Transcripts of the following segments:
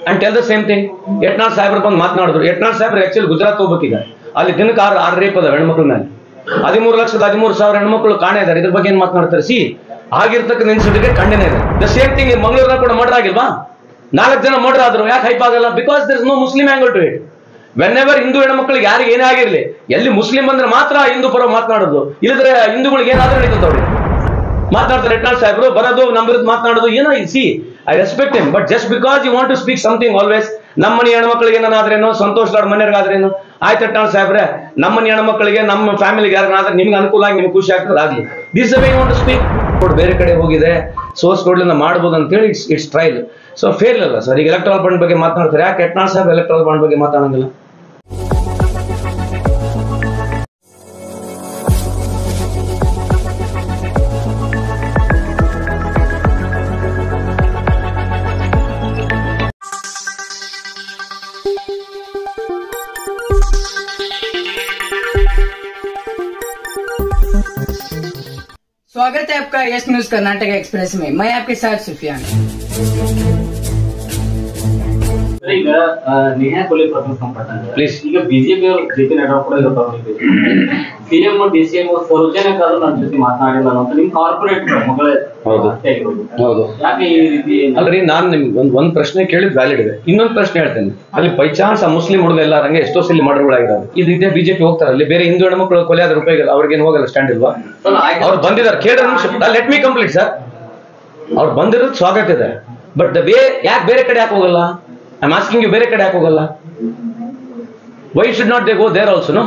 and tell the same thing. Yatnal ಸಾಹೇಬ್ರು ಬಂದು ಮಾತನಾಡಿದ್ರು. ಯತ್ನಾಳ್ ಸಾಹೇಬ್ರು ಆಕ್ಚುಲಿ ಗುಜರಾತ್ ಹೋಗ್ಬೇಕೀಗ. ಅಲ್ಲಿ ದಿನಕ್ಕೆ 6 ರೇಪ್ ಅದಾವ ಹೆಣ್ಮಕ್ಳ ಮೇಲೆ. 13,13,000 ಹೆಣ್ಮಕ್ಳು ಕಾಣೆ ಇದಾರೆ. ಇದ್ರ ಬಗ್ಗೆ ಏನ್ ಮಾತನಾಡ್ತಾರೆ? ಸಿ ಆಗಿರ್ತಕ್ಕಂಥ ಇನ್ಸಿಡೆಂಟ್ಗೆ ಖಂಡನೆ ಇದೆ. ದ ಸೇಮ್ ಥಿಂಗ್ ಮಂಗಳೂರಿನ ಕೂಡ ಮರ್ಡರ್ ಆಗಿಲ್ವಾ? 4 ಜನ ಮರ್ಡರ್ ಆದ್ರು. ಯಾಕೆ ಹೈಪ್ ಆಗಲ್ಲ? Because there is no Muslim angle to it. Whenever Hindu ಹೆಣ್ಮಕ್ಳಿಗೆ ಯಾರಿಗೆ ಏನೇ ಆಗಿರ್ಲಿ, ಎಲ್ಲಿ ಮುಸ್ಲಿಂ ಅಂದ್ರೆ ಮಾತ್ರ ಹಿಂದೂ ಪರ ಮಾತನಾಡೋದು, ಇಲ್ಲದ್ರೆ ಹಿಂದೂಗಳಿಗೆ ಏನಾದ್ರೂ ನಡೀತದೆ ಅವ್ರಿಗೆ ಮಾತಾಡ್ತಾರೆ. ಯತ್ನಾಳ್ ಸಾಹೇಬ್ರು ಬರೋದು, ನಮ್ಮ ವಿರುದ್ಧ ಮಾತನಾಡೋದು ಏನೋ. See I respect him, but just because you want to speak something always, ನಮ್ಮ ಮನೆ ಹೆಣ್ಮಕ್ಳಿಗೆ ಏನಾದ್ರೇನು, ಸಂತೋಷ್ ಲಾಡ್ ಮನೆಯವ್ರಿಗಾದ್ರೇನು, ಆಯ್ತು ಯತ್ನಾಳ್ ಸಾಹೇಬ್ರೆ, ನಮ್ಮ ಮನೆ ಹೆಣ್ಮಕ್ಳಿಗೆ ನಮ್ಮ ಫ್ಯಾಮಿಲಿಗೆ ಯಾರನ್ನಾದ್ರೆ ನಿಮ್ಗೆ ಅನುಕೂಲ ಆಗಿ ನಿಮ್ಗೆ ಖುಷಿ ಆಗ್ತದೆ ಆಗ್ಲಿ. This way you want to speak. ಬೇರೆ ಕಡೆ ಹೋಗಿದೆ, ಸೋರ್ಸ್ ಕೋಡ್ಲಿಂದ ಮಾಡ್ಬೋದು ಅಂತ ಹೇಳಿ ಇಟ್ಸ್ ಟ್ರೈಲ್. ಸೊ ಫೇರ್ ಅಲ್ಲ ಸರ್. ಈಗ ಎಲೆಕ್ಟ್ರಲ್ ಬಾಂಡ್ ಬಗ್ಗೆ ಮಾತನಾಡ್ತಾರೆ, ಯಾಕೆ ಯತ್ನಾಳ್ ಸಾಹೇಬ್ ಎಲೆಕ್ಟ್ರಲ್ ಬಾಂಡ್ ಬಗ್ಗೆ ಮಾತಾಡಂಗಿಲ್ಲ? स्वागत है आपका यस न्यूज कर्नाटक एक्सप्रेस में। मैं आपके साथ सुफियान। ಈಗ ನೇಹಾ ಕೊಲೆ ಪ್ರಕರಣ ಸಂಬಂಧ ಪ್ಲೀಸ್ ಈಗ ಬಿಜೆಪಿ ಅವರು ಜೆಪಿ ನಡ್ಡಾ ಕೂಡ ಇವತ್ತು ಸಿಎಂ ಡಿಸಿಎಂ ಸೌಜನ್ಯಕ್ಕಾದ್ರೂ ನನ್ನ ಜೊತೆ ಮಾತನಾಡಿಲ್ಲ ಅಂತ ನಿಮ್ ಕಾರ್ಪೊರೇಟ್ ಮಗಳೇ. ಹೌದು ಹೌದು. ಯಾಕೆ ಈ ರೀತಿ? ಅಲ್ರಿ, ನಾನು ನಿಮ್ಗೆ ಒಂದ್ ಪ್ರಶ್ನೆ ಕೇಳಿದ್ ವ್ಯಾಲಿಡ್ ಇದೆ. ಇನ್ನೊಂದು ಪ್ರಶ್ನೆ ಹೇಳ್ತೇನೆ. ಅಲ್ಲಿ ಬೈ ಚಾನ್ಸ್ ಆ ಮುಸ್ಲಿಂ ಹುಡುಗ ಎಲ್ಲಾರಂಗೆ ಎಷ್ಟೋ ಸಲ ಮರ್ಡರ್ಗಳಾಗಿದ್ದಾವೆ. ಇದೇ ಬಿಜೆಪಿ ಹೋಗ್ತಾರೆ, ಅಲ್ಲಿ ಬೇರೆ ಹಿಂದೂ ಹೆಣ್ಮಕ್ಳು ಕೊಲೆ ಆದ್ರೆ ಉಪಯೋಗ ಅವ್ರಿಗೇನು ಹೋಗಲ್ಲ, ಸ್ಟ್ಯಾಂಡ್ ಇಲ್ವಾ? ಅವ್ರು ಬಂದಿದ್ದಾರೆ, ಕೇಳಿದ್ರೆ ನಿಮಿಷ, ಲೆಟ್ ಮೀ ಕಂಪ್ಲೀಟ್ ಸರ್. ಅವ್ರು ಬಂದಿರೋದು ಸ್ವಾಗತ ಇದೆ, ಬಟ್ ದ ವೇ ಯಾಕೆ ಬೇರೆ ಕಡೆ ಯಾಕೆ ಹೋಗಲ್ಲ? ಐ ಆಮ್ ಆಸ್ಕಿಂಗ್ ಯು, ಬೇರೆ ಕಡೆ ಯಾಕೆ ಹೋಗಲ್ಲ? Why should not they go there also no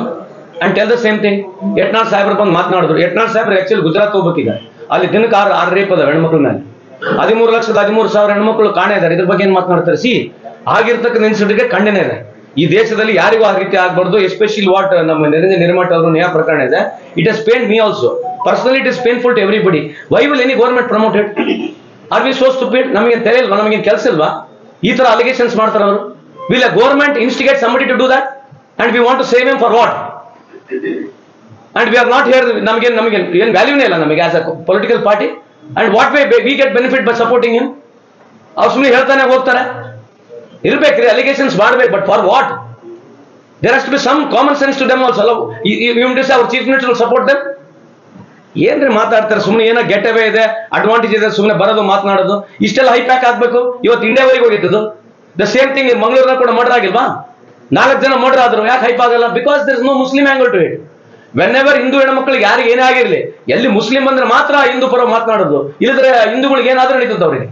and tell the same thing. Yatnal ಸಾಹೇಬ್ರು ಬಂದು ಮಾತನಾಡಿದ್ರು. ಯತ್ನಾಳ್ ಸಾಹೇಬ್ರು ಆಕ್ಚುಲಿ ಗುಜರಾತ್ ಹೋಗ್ಬೇಕೀಗ. ಅಲ್ಲಿ ದಿನಕ್ಕೆ 6 ರೇಪ್ ಅದಾವ ಹೆಣ್ಮಕ್ಳ ಮೇಲೆ. 13,13,000 ಹೆಣ್ಮಕ್ಳು ಕಾಣೆ ಇದಾರೆ. ಇದ್ರ ಬಗ್ಗೆ ಏನ್ ಮಾತನಾಡ್ತಾರೆ? ಸಿ ಆಗಿರ್ತಕ್ಕಂಥ ಇನ್ಸಿಡೆಂಟ್ಗೆ ಖಂಡನೆ ಇದೆ. ಈ ದೇಶದಲ್ಲಿ ಯಾರಿಗೂ ಆ ರೀತಿ ಆಗ್ಬಾರ್ದು. ಎಸ್ಪೆಷಲಿ ವಾಟ್ ನಮ್ಮ ನಿರಂಜನ್ ನಿರ್ಮಾಟ್ ಅವರು ನ್ಯಾಯ ಪ್ರಕರಣ ಇದೆ. It has pain me also personally. It is painful to everybody. Why will any government promoted? Are we so stupid? ನಮಗೆ ತೆರೆಯಲ್ವಾ? ನಮಗೆ ಕೆಲಸ ಇಲ್ವಾ? ಈ ತರ ಅಲಿಗೇಷನ್ಸ್ ಮಾಡ್ತಾರೆ ಅವರು. Will a government instigate somebody to do that and we want to save him for what? And we are not here. ನಮಗೆ ಏನು ವ್ಯಾಲ್ಯೂನೇ ಇಲ್ಲ ನಮಗೆ as a political party. And what way we get benefit by supporting him? ಅವ್ರು ಸುಮ್ಮನೆ ಹೇಳ್ತಾನೆ ಹೋಗ್ತಾರೆ. ಇರ್ಬೇಕ್ರಿ, ಅಲಿಗೇಷನ್ಸ್ ಮಾಡ್ಬೇಕು, but for what? There has to be some common sense to them also. Our chief minister will support them. ಏನ್ರಿ ಮಾತಾಡ್ತಾರೆ ಸುಮ್ಮನೆ? ಏನೋ ಗೆಟ್ ಅವೇ ಇದೆ, ಅಡ್ವಾಂಟೇಜ್ ಇದೆ, ಸುಮ್ಮನೆ ಬರೋದು ಮಾತನಾಡೋದು. ಇಷ್ಟೆಲ್ಲ ಹೈ ಪ್ಯಾಕ್ ಆಗ್ಬೇಕು? ಇವತ್ತು ಇಂಡಿಯಾವರೆಗೆ ಹೋಗಿದ್ದು. ದ ಸೇಮ್ ಥಿಂಗ್ ಮಂಗಳೂರಿನ ಕೂಡ ಮರ್ಡರ್ ಆಗಿಲ್ವಾ? 4 ಜನ ಮರ್ಡರ್ ಆದ್ರು. ಯಾಕೆ ಹೈಪ್ ಆಗಲ್ಲ? Because there is no Muslim angle to it. Whenever Hindu ಹೆಣ್ಮಕ್ಳಿಗೆ ಯಾರಿಗೆ ಏನೇ ಆಗಿರ್ಲಿ, ಎಲ್ಲಿ ಮುಸ್ಲಿಂ ಅಂದ್ರೆ ಮಾತ್ರ ಹಿಂದೂ ಪರ ಮಾತನಾಡೋದು, ಇಲ್ಲದ್ರೆ ಹಿಂದೂಗಳಿಗೆ ಏನಾದ್ರೂ ನಡೀತದೆ ಅವ್ರಿಗೆ.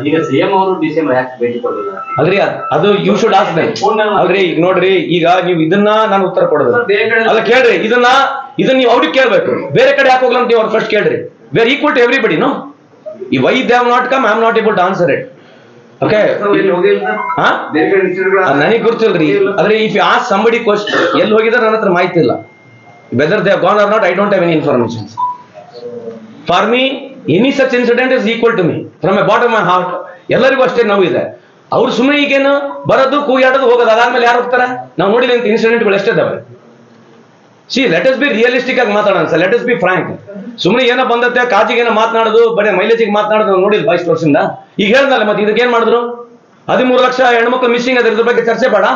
ಈಗ ಸಿಎಂ ಅವರು ಡಿಸಿಎಂ ಯಾಕೆ ಭೇಟಿ ಕೊಡಲಿಲ್ಲ? ಅಲ್ರಿ, ಅದು ಯು ಶುಡ್ ಆಸ್ಕ್ ದೆಮ್. ಅಲ್ರಿ, ಈಗ ನೋಡ್ರಿ, ಈಗ ನೀವು ಇದನ್ನ ನಾನು ಉತ್ತರ ಕೊಡೋದು ಅಲ್ಲ. ಕೇಳ್ರಿ, ಇದನ್ನ ನೀವು ಅವ್ರಿಗೆ ಕೇಳ್ಬೇಕು. ಬೇರೆ ಕಡೆ ಯಾಕೆ ಹೋಗ್ಲ ಅಂತ ಅವ್ರು ಫಸ್ಟ್ ಕೇಳ್ರಿ. We are equal to everybody. No, ಈ why they have not come, I am not able to answer it. Okay, ನನಗೆ ಗೊತ್ತಿಲ್ರಿ. ಆದ್ರೆ if you ask somebody question, ಎಲ್ಲಿ ಹೋಗಿದಾರೆ ನನ್ನ ಹತ್ರ ಮಾಹಿತಿ ಇಲ್ಲ. Whether they have gone or not, I don't have any information. For me any such incident is equal to me from a bottom my heart. ಎಲ್ಲರಿಗೂ ಅಷ್ಟೇ ನೋವು ಇದೆ. ಅವ್ರು ಸುಮ್ಮನೆ ಈಗೇನು ಬರೋದು, ಕೂಗಾಡೋದು, ಹೋಗೋದು, ಅದಾದ್ಮೇಲೆ ಯಾರು ಹೋಗ್ತಾರೆ? ನಾವು ನೋಡಿಲ್ಲ ಅಂತ ಇನ್ಸಿಡೆಂಟ್ಗಳು ಎಷ್ಟಿದ್ದಾವೆ. See let us be realistic ಆಗಿ ಮಾತಾಡೋಣ sir. Let us be frank. ಸುಮ್ಮನೆ ಏನೋ ಬಂದತ್ತೆ ಕಾಜಿಗೆ ಏನೋ ಮಾತನಾಡೋದು, ಬರೀ ಮೈಲೇಜಿಗೆ ಮಾತನಾಡೋದು ನೋಡಿಲ್ಲ 22 ವರ್ಷದಿಂದ. ಈಗ ಹೇಳ್ದಲ್ಲ, ಮತ್ತೆ ಇದಕ್ಕೆ ಏನ್ ಮಾಡಿದ್ರು? 13 ಲಕ್ಷ ಹೆಣ್ಮಕ್ಳು ಮಿಸ್ಸಿಂಗ್ ಅದ್ರ, ಇದ್ರ ಬಗ್ಗೆ ಚರ್ಚೆ ಬೇಡ?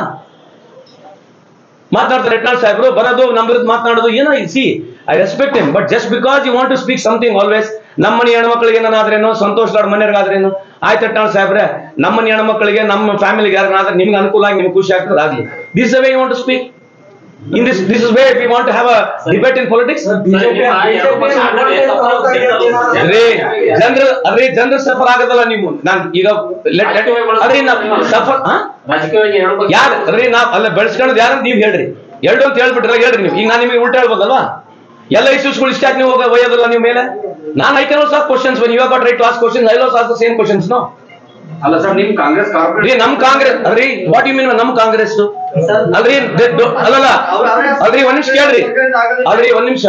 ಮಾತಾಡ್ತಾರೆ ಯತ್ನಾಳ್ ಸಾಹೇಬ್ರು ಬರೋದು, ನಮ್ಮ ವಿರುದ್ಧ ಮಾತನಾಡೋದು ಏನೋ. See I respect him, but just because you want to speak something always, ನಮ್ಮ ಮನೆ ಹೆಣ್ಮಕ್ಳಿಗೆ ಏನಾದ್ರೇನು, ಸಂತೋಷ್ ಲಾಡ್ ಮನೆಯವ್ರಿಗಾದ್ರೇನು, ಆಯ್ತು ಯತ್ನಾಳ್ ಸಾಹೇಬ್ರೆ, ನಮ್ಮ ಮನೆ ಹೆಣ್ಮಕ್ಳಿಗೆ ನಮ್ಮ ಫ್ಯಾಮಿಲಿಗೆ ಯಾರನ್ನಾದ್ರೆ ನಿಮ್ಗೆ ಅನುಕೂಲ ಆಗಿ ನಿಮ್ಗೆ ಖುಷಿ ಆಗ್ತದೆ ಆಗ್ಲಿ. This way you want to speak. In this is where we want to have a debate in politics. ಜನರು ಸಫರ್ ಆಗದಲ್ಲ ನೀವು. ನಾನು ಈಗ ಸಫರ್ ಯಾರು ನಾವ್ ಅಲ್ಲ ಬೆಳೆಸ್ಕೊಳ್ಳೋದು ಯಾರಂತ ನೀವು ಹೇಳ್ರಿ. 2 ಅಂತ ಹೇಳ್ಬಿಟ್ರಲ್ಲ, ಹೇಳ್ರಿ ನೀವು. ಈಗ ನಾನು ನಿಮಗೆ ಉಲ್ಟಾ ಹೇಳ್ಬೋದಲ್ವಾ? ಎಲ್ಲ ಇಶ್ಯೂಸ್ಗಳು ಇಷ್ಟ ನೀವು ಒಯ್ಯೋದಲ್ಲ ನೀವು ಮೇಲೆ. ನಾನು I can also ask questions when you have got right to ask questions. I will also ask the same questions. No, ಅಲ್ಲ ಸರ್, ನಿಮ್ ಕಾಂಗ್ರೆಸ್ ನಮ್ ಕಾಂಗ್ರೆಸ್ ಅಲ್ರಿ. ವಾಟ್ ಯು ಮೀನ್ ನಮ್ ಕಾಂಗ್ರೆಸ್? ಅಲ್ರಿ ಅಲ್ಲಲ್ಲ ಅಲ್ರಿ ಒಂದ್ ನಿಮಿಷ ಕೇಳ್ರಿ ಅಲ್ರಿ ಒಂದ್ ನಿಮಿಷ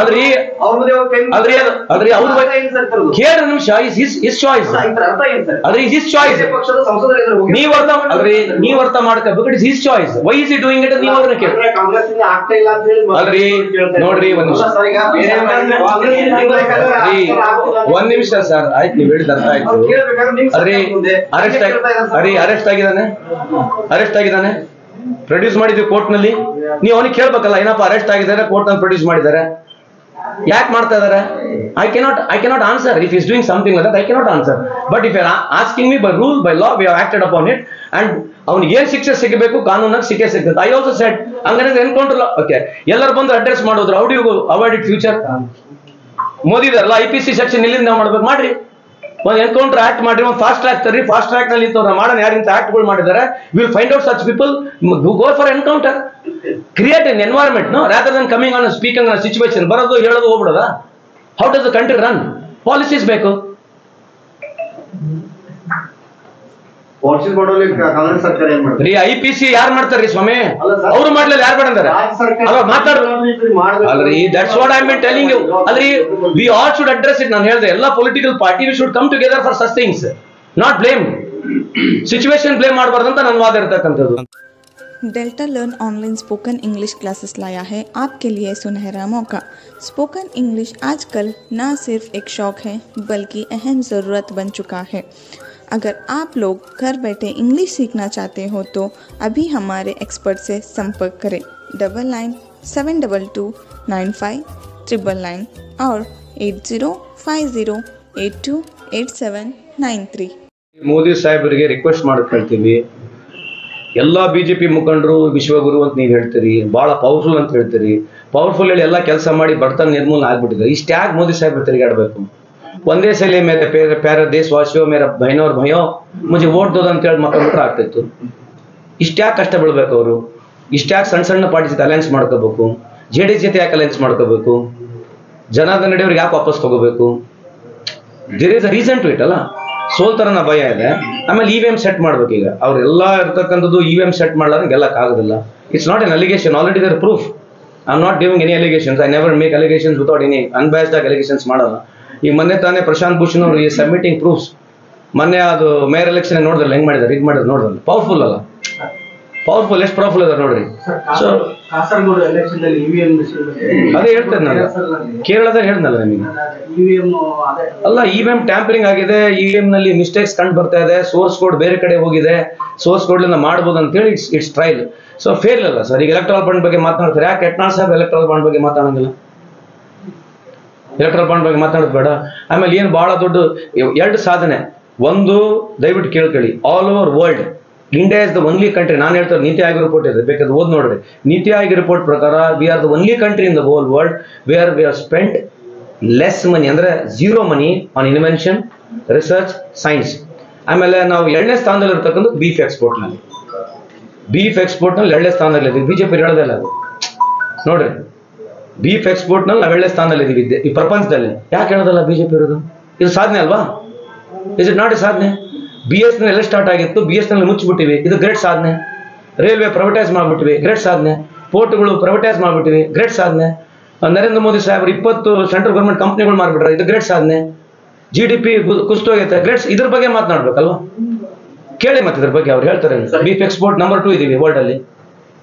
ಅಲ್ರಿ ಅಲ್ರಿ ಅಲ್ರಿ ಅವ್ರ ಕೇಳ್ರಿ ನಿಮಿಷ ಇಸ್ ಚಾಯ್ಸ್ ಅಲ್ರಿ ಇಸ್ ಚಾಯ್ಸ್ ನೀವ್ ಅರ್ಥ ಮಾಡ್ಕೋಬೇಕು it is his choice why is he doing it ನೀವ್ ಅವ್ರನ್ನ ಕೇಳಿ ಅಲ್ರಿ ನೋಡ್ರಿ ಒಂದ್ ನಿಮಿಷ ಸರ್ ಆಯ್ತು ನೀವ್ ಹೇಳಿದ ಅರ್ಥ ಆಯ್ತು ಅಲ್ರಿ ಅರೆಸ್ಟ್ ಆಗಿದ್ದಾನೆ ಪ್ರೊಡ್ಯೂಸ್ ಮಾಡಿದ್ವಿ ಕೋರ್ಟ್ ನಲ್ಲಿ ನೀವು ಅವನಿಗೆ ಕೇಳ್ಬೇಕಲ್ಲ ಏನಪ್ಪ ಅರೆಸ್ಟ್ ಆಗಿದ್ದಾರೆ ಕೋರ್ಟ್ ನಲ್ಲಿ ಪ್ರೊಡ್ಯೂಸ್ ಮಾಡಿದ್ದಾರೆ ಯಾಕೆ ಮಾಡ್ತಾ ಇದಾರೆ I cannot answer if he's doing something like that. I cannot answer. But if you're asking me by rule, by law, we have acted upon it, and ಅವನಿಗೆ ಏನ್ ಶಿಕ್ಷೆ ಸಿಗಬೇಕು ಕಾನೂನಾಗ ಶಿಕ್ಷೆ ಸಿಗ್ತದೆ. ಐ ಆಲ್ಸೋ ಸೆಡ್ ಹಂಗಂದ್ರೆ ಎನ್ಕೌಂಟರ್ ಓಕೆ ಎಲ್ಲರೂ ಬಂದು ಅಡ್ರೆಸ್ ಮಾಡೋದ್ರು how do you avoid it future Modi ಇದಾರಲ್ಲ IPC ಸೆಕ್ಷನ್ ಇಲ್ಲಿಂದ ನಾವು ಮಾಡ್ಬೇಕು ಮಾಡ್ರಿ ಒಂದು ಎನ್ಕೌಂಟರ್ ಆಕ್ಟ್ ಮಾಡ್ರಿ ಒಂದು ಫಾಸ್ಟ್ ಟ್ರ್ಯಾಕ್ ತರ್ರಿ ಫಾಸ್ಟ್ ಟ್ರ್ಯಾಕ್ ನಲ್ಲಿ ಮಾಡೋಣ ಯಾರಿಂತ ಆಕ್ಟ್ಗಳು ಮಾಡಿದ್ದಾರೆ will find out such people go for encounter create an environment no rather than coming on speaking on situation ಬರೋದು ಹೇಳೋದು ಹೋಗ್ಬಿಡೋದಾ how does the country run policies ಬೇಕು IPC ಯಾರು ಮಾಡ್ತಾರ್ರಿ ಸ್ವಾಮಿ ಅವ್ರು ಮಾಡ್ಲಿಲ್ಲ ಯಾರು ಮಾಡಂದಾರೆ ಅಲ್ರಿ that's what I am telling you ಅಲ್ರಿ we all should address it ನಾನು ಹೇಳಿದೆ ಎಲ್ಲ political party we should come together for such things not blame situation blame ಮಾಡಬಾರ್ದಂತ ನನ್ನ ವಾದ ಇರತಕ್ಕಂಥದ್ದು Delta learn online spoken English classes लाया है आपके लिए सुनहरा मौका। स्पोकन इंग्लिश आजकल न सिर्फ एक शौक है बल्कि अहम ज़रूरत बन चुका है। अगर आप लोग घर बैठे इंग्लिश सीखना चाहते हो तो अभी हमारे एक्सपर्ट से संपर्क करें 9972295999 और 8050828793। ಮೋದಿ ಸಾಹೇಬರಿಗೆ ರಿಕ್ವೆಸ್ಟ್ ಮಾಡಕ್ ಹೇಳ್ತೀವಿ ಎಲ್ಲ ಬಿಜೆಪಿ ಮುಖಂಡರು ವಿಶ್ವಗುರು ಅಂತ ನೀವು ಹೇಳ್ತೀರಿ ಬಹಳ ಪವರ್ಫುಲ್ ಅಂತ ಹೇಳ್ತೀರಿ ಪವರ್ಫುಲ್ ಹೇಳಿ ಎಲ್ಲ ಕೆಲಸ ಮಾಡಿ ಬಡತನ ನಿರ್ಮೂಲನೆ ಆಗ್ಬಿಟ್ಟಿದೆ ಇಷ್ಟ್ಯಾಗ ಮೋದಿ ಸಾಹೇಬ್ರು ತಿರುಗಾಡಬೇಕು ಒಂದೇ ಸಲ ಮೇರೆ ಪ್ಯಾರ ದೇಶವಾಸಿಯೋ ಮೇರ ಬಹನೋರ್ ಭಯೋ ಮುಜೆ ವೋಟ್ ದೋದ ಅಂತ ಹೇಳಿ ಮಕ್ಕಳು ಆಗ್ತಿತ್ತು ಇಷ್ಟ್ಯಾಕೆ ಕಷ್ಟ ಬೀಳ್ಬೇಕು ಅವರು ಇಷ್ಟ್ಯಾಕೆ ಸಣ್ಣ ಸಣ್ಣ ಪಾರ್ಟಿ ಜೊತೆ ಅಲಯನ್ಸ್ ಮಾಡ್ಕೋಬೇಕು JDS ಜೊತೆ ಯಾಕೆ ಅಲಯನ್ಸ್ ಮಾಡ್ಕೋಬೇಕು ಜನಾರ್ದನ್ ರೆಡ್ಡಿ ಅವ್ರಿಗೆ ಯಾಕೆ ವಾಪಸ್ ತಗೋಬೇಕು there is a reason to it ಅಲ್ಲ ಸೋಲ್ತರನ ಭಯ ಇದೆ ಆಮೇಲೆ EVM ಸೆಟ್ ಮಾಡ್ಬೇಕು ಈಗ ಅವ್ರೆಲ್ಲ ಇರ್ತಕ್ಕಂಥದ್ದು EVM ಸೆಟ್ ಮಾಡ್ಲಾರ ಗೆಲ್ಲಕ್ ಆಗೋದಿಲ್ಲ it's not an allegation already there proof I am not giving any allegations I never make allegations without any unbiased ಆಗಿ ಅಲಿಗೇಷನ್ಸ್ ಮಾಡಲ್ಲ ಈಗ ಮೊನ್ನೆ ತಾನೇ ಪ್ರಶಾಂತ್ ಭೂಷಣ್ ಅವರು ಈ ಸಬ್ಮಿಟಿಂಗ್ ಪ್ರೂಫ್ಸ್ ಮೊನ್ನೆ ಅದು ಮೇಯರ್ ಎಲೆಕ್ಷನ್ ನೋಡಿದ್ರಲ್ಲ ಹೆಂಗ್ ಮಾಡಿದಾರೆ ಇದು ಮಾಡಿದ್ರೆ ನೋಡಿದ್ರಲ್ಲ ಪವರ್ಫುಲ್ ಅಲ್ಲ ಪವರ್ಫುಲ್ ಎಷ್ಟು ಪವರ್ಫುಲ್ ಅದ ನೋಡ್ರಿ ಸೊ ಕಾಸರಗೋಡು ಎಲೆಕ್ಷನ್ ನಲ್ಲಿ EVM ಅದೇ ಹೇಳ್ತೇನೆ ನಾನು ಕೇರಳದಾಗ ಹೇಳ್ದಲ್ಲ ನಿಮಗೆ ಅಲ್ಲ EVM ಟ್ಯಾಂಪರಿಂಗ್ ಆಗಿದೆ EVM ನಲ್ಲಿ ಮಿಸ್ಟೇಕ್ಸ್ ಕಂಡು ಬರ್ತಾ ಇದೆ ಸೋರ್ಸ್ ಕೋಡ್ ಬೇರೆ ಕಡೆ ಹೋಗಿದೆ ಸೋರ್ಸ್ ಕೋಡ್ ಲಿಂದ ಮಾಡಬಹುದು ಅಂತ ಹೇಳಿ ಇಟ್ಸ್ ಟ್ರಯಲ್ ಸೊ ಫೇಲ್ ಅಲ್ಲ ಸರ್ ಈಗ ಎಲೆಕ್ಟ್ರಲ್ ಬಾಂಡ್ ಬಗ್ಗೆ ಮಾತನಾಡ್ತಾರೆ ಯಾಕೆ ಯತ್ನಾಳ್ ಸಾಹೇಬ್ ಎಲೆಕ್ಟ್ರಲ್ ಬಾಂಡ್ ಬಗ್ಗೆ ಮಾತಾಡಂಗಿಲ್ಲ ಎಲೆಕ್ಟ್ರಲ್ ಬಾಂಡ್ ಬಗ್ಗೆ ಮಾತಾಡೋದು ಬೇಡ ಆಮೇಲೆ ಏನು ಬಹಳ ದೊಡ್ಡ ಎರಡು ಸಾಧನೆ ಒಂದು ದಯವಿಟ್ಟು ಕೇಳ್ಕೊಳ್ಳಿ all over world India is the only country ನಾನು ಹೇಳ್ತಾರೆ ನೀತಿ ಆಯೋಗ ರಿಪೋರ್ಟ್ ಇದೆ ಬೇಕಾದ್ರೆ ಓದ್ ನೋಡ್ರಿ ನೀತಿ ಆಯೋಗ ರಿಪೋರ್ಟ್ ಪ್ರಕಾರ we are the only country in the whole world where we are spend less money ಅಂದ್ರೆ zero money on invention research science ಆಮೇಲೆ ನಾವು 2ನೇ ಸ್ಥಾನದಲ್ಲಿ ಇರ್ತಕ್ಕಂಥ ಬೀಫ್ ಎಕ್ಸ್ಪೋರ್ಟ್ ನಲ್ಲಿ ಎರಡನೇ ಸ್ಥಾನದಲ್ಲಿ ಬಿಜೆಪಿ ಹೇಳೋದಿಲ್ಲ ಅದು ನೋಡ್ರಿ ಬೀಫ್ ಎಕ್ಸ್ಪೋರ್ಟ್ ನಲ್ಲಿ ನಾವು 2ನೇ ಸ್ಥಾನದಲ್ಲಿ ಇದೀವಿ ಈ ಪ್ರಪಂಚದಲ್ಲಿ ಯಾಕೆ ಹೇಳೋದಲ್ಲ ಬಿಜೆಪಿ ಇರೋದು ಇದು ಸಾಧನೆ ಅಲ್ವಾ ಇಸ್ ಇಟ್ ನಾಟ್ ಎ ಸಾಧನೆ BSNL ಎಲ್ಲ ಸ್ಟಾರ್ಟ್ ಆಗಿತ್ತು BSNL ಮುಚ್ಚಿಬಿಟ್ಟಿವಿ ಇದು ಗ್ರೇಟ್ ಸಾಧನೆ ರೈಲ್ವೆ ಪ್ರೈವೇಟೈಸ್ ಮಾಡ್ಬಿಟ್ಟಿವಿ ಗ್ರೇಟ್ ಸಾಧನೆ ಪೋರ್ಟ್ಗಳು ಪ್ರೈವೇಟೈಸ್ ಮಾಡ್ಬಿಟ್ಟಿವಿ ಗ್ರೇಟ್ ಸಾಧನೆ ನರೇಂದ್ರ ಮೋದಿ ಸಾಹೇಬರು 20 ಸೆಂಟ್ರಲ್ ಗವರ್ಮೆಂಟ್ ಕಂಪ್ನಿಗಳು ಮಾಡ್ಬಿಟ್ರೆ ಇದು ಗ್ರೇಟ್ ಸಾಧನೆ GDP ಕುಸಿತೋಗೈತೆ ಗ್ರೇಟ್ ಇದ್ರ ಬಗ್ಗೆ ಮಾತನಾಡ್ಬೇಕಲ್ವಾ ಕೇಳಿ ಮತ್ತೆ ಇದ್ರ ಬಗ್ಗೆ ಅವ್ರು ಹೇಳ್ತಾರೆ ಬೀಫ್ ಎಕ್ಸ್ಪೋರ್ಟ್ ನಂಬರ್ 2 ಇದೀವಿ ವರ್ಲ್ಡ್ ಅಲ್ಲಿ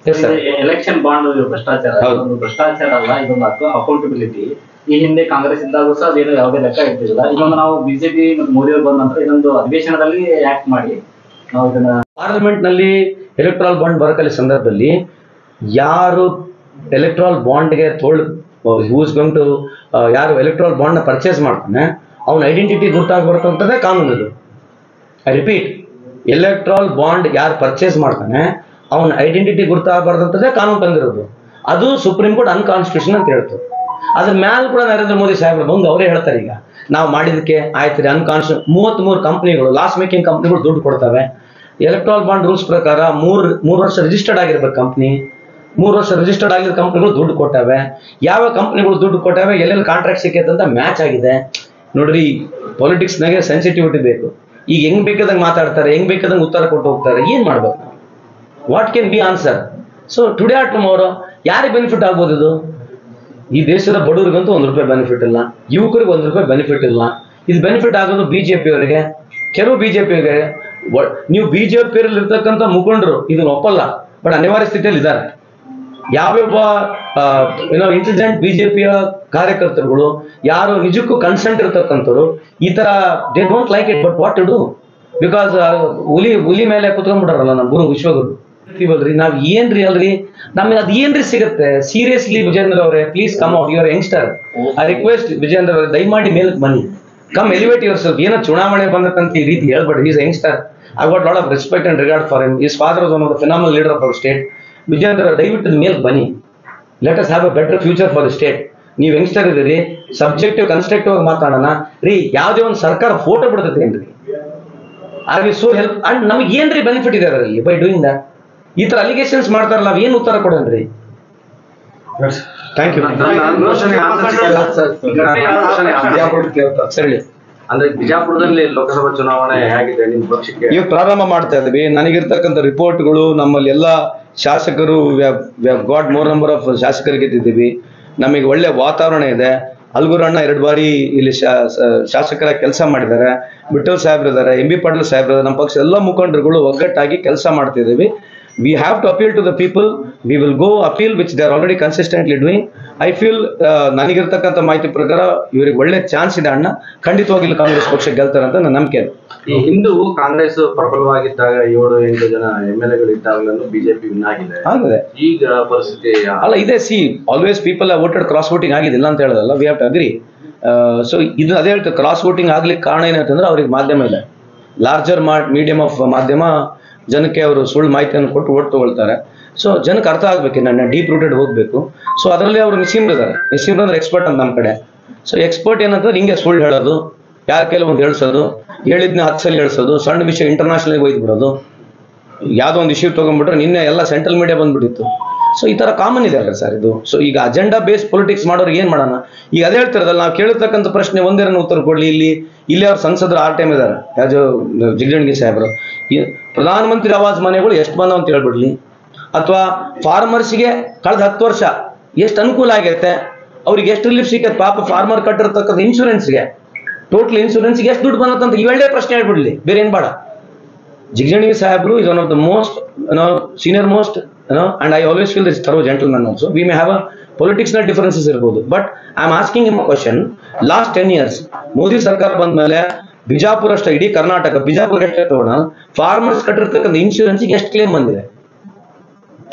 ಎಲೆಕ್ಷನ್ ಬಾಂಡ್ ಭ್ರಷ್ಟಾಚಾರ ಭ್ರಷ್ಟಾಚಾರ ಅಲ್ಲ ಇದೊಂದು ಅಕೌಂಟಬಿಲಿಟಿ ಈ ಹಿಂದೆ ಕಾಂಗ್ರೆಸ್ ಇದ್ದಾಗೂ ಸಹ ಅದೇನು ಯಾವುದೇ ಲೆಕ್ಕ ಇರ್ತಿಲ್ಲ ಇದೊಂದು ನಾವು ಬಿಜೆಪಿ ಮತ್ತು ಮೋದಿ ಅವರು ಬಂದ ನಂತರ ಇದೊಂದು ಅಧಿವೇಶನದಲ್ಲಿ ಆಕ್ಟ್ ಮಾಡಿ ನಾವು ಇದನ್ನ ಪಾರ್ಲಿಮೆಂಟ್ ನಲ್ಲಿ ಎಲೆಕ್ಟ್ರಾಲ್ ಬಾಂಡ್ ಬರಕಲಿ ಸಂದರ್ಭದಲ್ಲಿ ಯಾರು ಎಲೆಕ್ಟ್ರಾಲ್ ಬಾಂಡ್ಗೆ ಹೂಸ್ ಗೋಯಿಂಗ್ ಟು ಯಾರು ಎಲೆಕ್ಟ್ರಾಲ್ ಬಾಂಡ್ ನ ಪರ್ಚೇಸ್ ಮಾಡ್ತಾನೆ ಅವನ ಐಡೆಂಟಿಟಿ ಗುರ್ತಾಗ್ಬರ್ತಂತದೇ ಕಾನೂನು ಇದು ಐ ರಿಪೀಟ್ ಎಲೆಕ್ಟ್ರಾಲ್ ಬಾಂಡ್ ಯಾರು ಪರ್ಚೇಸ್ ಮಾಡ್ತಾನೆ ಅವನ ಐಡೆಂಟಿಟಿ ಗುರ್ತಾಗಬಾರ್ದಂತದೇ ಕಾನೂನು ತಂದಿರೋದು ಅದು ಸುಪ್ರೀಂ ಕೋರ್ಟ್ ಅನ್ಕಾನ್ಸ್ಟಿಟ್ಯೂಷನ್ ಅಂತ ಹೇಳ್ತದೆ ಅದ್ರ ಮ್ಯಾಲ ಕೂಡ ನರೇಂದ್ರ ಮೋದಿ ಸಾಹೇಬ್ರು ಬಂದು ಅವರೇ ಹೇಳ್ತಾರೆ ಈಗ ನಾವು ಮಾಡಿದಕ್ಕೆ ಆಯ್ತು ರೀ ಅನ್ಕಾನ್ಸ್ಟಿಟ್ಯೂಷನ್ 33 ಕಂಪ್ನಿಗಳು ಲಾಸ್ ಮೇಕಿಂಗ್ ಕಂಪ್ನಿಗಳು ದುಡ್ಡು ಕೊಡ್ತವೆ ಎಲೆಕ್ಟ್ರಾಲ್ ಬಾಂಡ್ ರೂಲ್ಸ್ ಪ್ರಕಾರ ಮೂರು ವರ್ಷ ರಿಜಿಸ್ಟರ್ಡ್ ಆಗಿರ್ಬೇಕು ಕಂಪ್ನಿ 3 ವರ್ಷ ರಿಜಿಸ್ಟರ್ಡ್ ಆಗಿರೋ ಕಂಪ್ನಿಗಳು ದುಡ್ಡು ಕೊಟ್ಟವೆ ಯಾವ ಕಂಪ್ನಿಗಳು ದುಡ್ಡು ಕೊಟ್ಟವೆ ಎಲ್ಲೆಲ್ಲಿ ಕಾಂಟ್ರಾಕ್ಟ್ ಸಿಕ್ಕೈತೆ ಅಂತ ಮ್ಯಾಚ್ ಆಗಿದೆ ನೋಡ್ರಿ ಪೊಲಿಟಿಕ್ಸ್ನಾಗೆ ಸೆನ್ಸಿಟಿವಿಟಿ ಬೇಕು ಈಗ ಹೆಂಗ್ ಬೇಕಾದಂಗೆ ಮಾತಾಡ್ತಾರೆ ಹೆಂಗ್ ಬೇಕಾದಂಗೆ ಉತ್ತರ ಕೊಟ್ಟು ಹೋಗ್ತಾರೆ ಏನ್ ಮಾಡ್ಬೇಕು what can be answer? So today or tomorrow ಯಾರಿಗೆ ಬೆನಿಫಿಟ್ ಆಗ್ಬೋದು ಇದು? ಈ ದೇಶದ ಬಡವರಿಗಂತೂ ₹1 ಬೆನಿಫಿಟ್ ಇಲ್ಲ, ಯುವಕರಿಗೆ ₹1 ಬೆನಿಫಿಟ್ ಇಲ್ಲ. ಇದು ಬೆನಿಫಿಟ್ ಆಗೋದು ಬಿಜೆಪಿಯವರಿಗೆ, ಕೆಲವು ಬಿಜೆಪಿಯವರಿಗೆ. ನೀವು ಬಿಜೆಪಿಯಲ್ಲಿ ಇರ್ತಕ್ಕಂಥ ಮುಖಂಡರು ಇದನ್ನ ಒಪ್ಪಲ್ಲ, ಬಟ್ ಅನಿವಾರ್ಯ ಸ್ಥಿತಿಯಲ್ಲಿ ಇದ್ದಾರೆ. ಯಾವ್ಯಾವ ಇಂಟೆಲಿಜೆಂಟ್ ಬಿಜೆಪಿಯ ಕಾರ್ಯಕರ್ತರುಗಳು ಯಾರು ನಿಜಕ್ಕೂ ಕನ್ಸೆಂಟ್ ಇರ್ತಕ್ಕಂಥವ್ರು ಈ ತರ they don't like it, but what to do? Because ಹುಲಿ ಮೇಲೆ ಕುತ್ಕೊಂಡ್ಬಿಟ್ಟಾರಲ್ಲ ನಮ್ಮ ಗುರು ವಿಶ್ವಗುರು. ನಾವ್ ಏನ್ರಿ ಅಲ್ರಿ, ನಮಗೆ ಅದ್ ಏನ್ರಿ ಸಿಗುತ್ತೆ? ಸೀರಿಯಸ್ಲಿ ವಿಜೇಂದ್ರ ಅವರೇ, please come out, your youngster. I request Vijayendra ಅವರೇ, ದಯಮಾಡಿ ಮೇಲಕ್ಕೆ ಬನ್ನಿ, ಕಮ್ ಎಲಿವೇಟ್ ಯುವರ್ ಸೆಲ್ಫ್. ಏನೋ ಚುನಾವಣೆ ಬಂದಕ್ಕಂತ ಈ ರೀತಿ ಹೇಳ್ಬೇಡಿ. His youngster, I got lot of respect and regard for him. His father was one of the phenomenal leader of our state. Vijendra ದಯವಿಟ್ಟು ಮೇಲಕ್ಕೆ ಬನ್ನಿ, let us have a better future for the state. ನೀವು youngster ಇದೀರಿ, subjective constructive ಆಗಿ ಮಾತಾಡೋಣ ರೀ. ಯಾವ್ದೇ ಒಂದು ಸರ್ಕಾರ ಫೋಟೋ ಬಿಡ್ತೈತೆ ಏನ್ರಿ? Are we so help and ನಮಗೆ ಏನ್ರಿ ಬೆನಿಫಿಟ್ ಇದೆ ಅದರಲ್ಲಿ ಬೈ ಡೂಯಿಂಗ್ ದಟ್? ಈ ತರ ಅಲಿಗೇಷನ್ಸ್ ಮಾಡ್ತಾರಲ್ಲ, ನಾವ್ ಏನ್ ಉತ್ತರ ಕೊಡೋಣ್ರಿ? Thank you. ಸರಿ, ಅಂದ್ರೆ ಬಿಜಾಪುರದಲ್ಲಿ ಲೋಕಸಭಾ ಚುನಾವಣೆ ಹೇಗಿದೆ ನಿಮ್ ಪಕ್ಷಕ್ಕೆ? ಈಗ ಪ್ರಾರಂಭ ಮಾಡ್ತಾ ಇದ್ವಿ. ನನಗಿರ್ತಕ್ಕಂಥ ರಿಪೋರ್ಟ್ಗಳು, ನಮ್ಮಲ್ಲಿ ಎಲ್ಲ ಶಾಸಕರು ಗಾಟ್ ಮೋರ್ ನಂಬರ್ ಆಫ್ ಶಾಸಕರಿಗೆ ಗೆದ್ದಿದ್ದೀವಿ. ನಮಗೆ ಒಳ್ಳೆ ವಾತಾವರಣ ಇದೆ. ಅಲ್ಗುರಣ್ಣ 2 ಬಾರಿ ಇಲ್ಲಿ ಶಾಸಕರ ಕೆಲಸ ಮಾಡಿದ್ದಾರೆ. ಬಿಟ್ಟಲ್ ಸಾಹೇಬ್ರು ಇದ್ದಾರೆ, MB ಪಾಟೀಲ್ ಸಾಹೇಬ್ರು, ನಮ್ಮ ಪಕ್ಷ ಎಲ್ಲ ಮುಖಂಡರುಗಳು ಒಗ್ಗಟ್ಟಾಗಿ ಕೆಲಸ ಮಾಡ್ತಿದ್ದೀವಿ. We have to appeal to the people. We will go appeal which they are already consistently doing. I feel ನನಗಿರ್ತಕ್ಕಂಥ ಮಾಹಿತಿ ಪ್ರಕಾರ ಇವರಿಗೆ ಒಳ್ಳೆ ಚಾನ್ಸ್ ಇದೆ ಅಣ್ಣ. ಖಂಡಿತವಾಗಿ ಇಲ್ಲಿ ಕಾಂಗ್ರೆಸ್ ಪಕ್ಷ ಗೆಲ್ತಾರೆ ಅಂತ ನನ್ನ ನಂಬಿಕೆ. ಈ ಹಿಂದೂ ಕಾಂಗ್ರೆಸ್ ಪ್ರಬಲವಾಗಿದ್ದಾಗ 7-8 ಜನ MLA-ಗಳು ಇದ್ದಾಗಲೂ ಬಿಜೆಪಿ ವಿನ್ ಆಗಿದೆ. ಈಗ ಪರಿಸ್ಥಿತಿ ಅಲ್ಲ ಇದೆ. See always people voted cross voting ಆಗಿದಿಲ್ಲ ಅಂತ ಹೇಳೋದಲ್ಲ, we have to agree. So ಇದು ಅದೇ ಹೇಳ್ತಾರೆ, ಕ್ರಾಸ್ ವೋಟಿಂಗ್ ಆಗ್ಲಿಕ್ಕೆ ಕಾರಣ ಏನಂತಂದ್ರೆ ಅವ್ರಿಗೆ ಮಾಧ್ಯಮ ಇಲ್ಲ. ಲಾರ್ಜರ್ ಮೀಡಿಯಂ ಆಫ್ ಮಾಧ್ಯಮ ಜನಕ್ಕೆ ಅವರು ಸುಳ್ಳು ಮಾಹಿತಿಯನ್ನು ಕೊಟ್ಟು ಓಟ್ ತಗೊಳ್ತಾರೆ. ಸೊ ಜನಕ್ಕೆ ಅರ್ಥ ಆಗ್ಬೇಕು, ನನ್ನ ಡೀಪ್ ರೂಟೆಡ್ ಹೋಗ್ಬೇಕು. ಸೊ ಅದರಲ್ಲಿ ಅವರು ನಿಸೀಮ್ರು ಇದ್ದಾರೆ. ನಿಸೀಮ್ರು ಅಂದ್ರೆ ಎಕ್ಸ್ಪರ್ಟ್ ಅಂತ ನಮ್ಮ ಕಡೆ. ಸೊ ಎಕ್ಸ್ಪರ್ಟ್ ಏನಂತಂದ್ರೆ ಹಿಂಗೆ ಸುಳ್ಳು ಹೇಳೋದು, ಯಾರ ಕೆಲವೊಂದು ಹೇಳ್ಸೋದು, ಹೇಳಿದ್ನ 10 ಸಲ ಹೇಳ್ಸೋದು, ಸಣ್ಣ ವಿಷಯ ಇಂಟರ್ನ್ಯಾಷನಲ್ ಒಯ್ದು ಬಿಡೋದು. ಯಾವುದೋ ಒಂದು ಇಶ್ಯೂ ತೊಗೊಂಡ್ಬಿಟ್ರೆ ನಿನ್ನೆ ಎಲ್ಲ ಸೆಂಟ್ರಲ್ ಮೀಡಿಯಾ ಬಂದ್ಬಿಟ್ಟಿತ್ತು. ಸೊ ಈ ತರ ಕಾಮನ್ ಇದೆ ಅಲ್ಲ ಸರ್ ಇದು. ಸೊ ಈಗ ಅಜೆಂಡಾ ಬೇಸ್ಡ್ ಪೊಲಿಟಿಕ್ಸ್ ಮಾಡೋರು ಏನ್ ಮಾಡೋಣ? ಈಗ ಅದೇ ಹೇಳ್ತಿರೋದಲ್ಲ, ನಾವು ಕೇಳಿರ್ತಕ್ಕಂಥ ಪ್ರಶ್ನೆ ಒಂದೇರನ್ನು ಉತ್ತರ ಕೊಡ್ಲಿ. ಇಲ್ಲಿ ಅವ್ರ ಸಂಸದರು ಟೈಮ್ ಇದ್ದಾರೆ, ಯಾವ್ದು ಜಿಗಜಣಗಿ ಸಾಹೇಬರು. ಪ್ರಧಾನಮಂತ್ರಿ ಆವಾಸ್ ಮನೆಗಳು ಎಷ್ಟು ಬಂದವ ಅಂತ ಹೇಳ್ಬಿಡ್ಲಿ, ಅಥವಾ ಫಾರ್ಮರ್ಸ್ಗೆ ಕಳೆದ 10 ವರ್ಷ ಎಷ್ಟು ಅನುಕೂಲ ಆಗೈತೆ, ಅವ್ರಿಗೆ ಎಷ್ಟು ರಿಲೀಫ್ ಸಿಕ್ಕೈತೆ. ಪಾಪ ಫಾರ್ಮರ್ ಕಟ್ಟಿರ್ತಕ್ಕಂಥ ಇನ್ಶೂರೆನ್ಸ್ಗೆ, ಟೋಟಲ್ ಇನ್ಶೂರೆನ್ಸ್ಗೆ ಎಷ್ಟು ದುಡ್ಡು ಬಂದಂತ ಇವೆರಡೇ ಪ್ರಶ್ನೆ ಹೇಳ್ಬಿಡ್ಲಿ, ಬೇರೆ ಏನ್ ಬೇಡ. ಜಿಗಜಣಗಿ ಸಾಹೇಬರು is one of the most senior most and I always feel this thorough gentleman also. We may have a political differences ಇರಬಹುದು, but I am asking him a question. Last 10 years Modi ಸರ್ಕಾರ ಬಂದ ಮೇಲೆ ಬಿಜಾಪುರ ಅಷ್ಟೇ, ಇಡೀ ಕರ್ನಾಟಕ ಬಿಜಾಪುರ ಅಷ್ಟೇ ತಗೋಣ, ಫಾರ್ಮರ್ಸ್ ಕಟ್ಟಿರ್ತಕ್ಕಂಥ ಇನ್ಶೂರೆನ್ಸ್ಗೆ ಎಷ್ಟು claim ಬಂದಿದೆ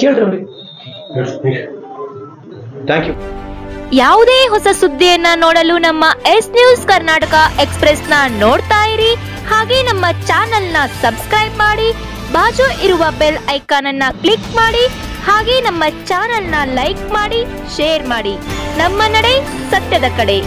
ಕೇಳ್ರಿ. Thank you. ಯಾವುದೇ ಹೊಸ ಸುದ್ದಿಯನ್ನ ನೋಡಲು ನಮ್ಮ ಎಸ್ ನ್ಯೂಸ್ ಕರ್ನಾಟಕ ಎಕ್ಸ್ಪ್ರೆಸ್ ನ ನೋಡ್ತಾ ಇರಿ. ಹಾಗೆ ನಮ್ಮ ಚಾನೆಲ್ ನ ಸಬ್ಸ್ಕ್ರೈಬ್ ಮಾಡಿ, ಬಾಜು ಇರುವ ಬೆಲ್ ಐಕಾನ್ ಅನ್ನ ಕ್ಲಿಕ್ ಮಾಡಿ. ಹಾಗೆ ನಮ್ಮ ಚಾನೆಲ್ ನ ಲೈಕ್ ಮಾಡಿ, ಶೇರ್ ಮಾಡಿ. ನಮ್ಮ ನಡೆ ಸತ್ಯದ ಕಡೆ.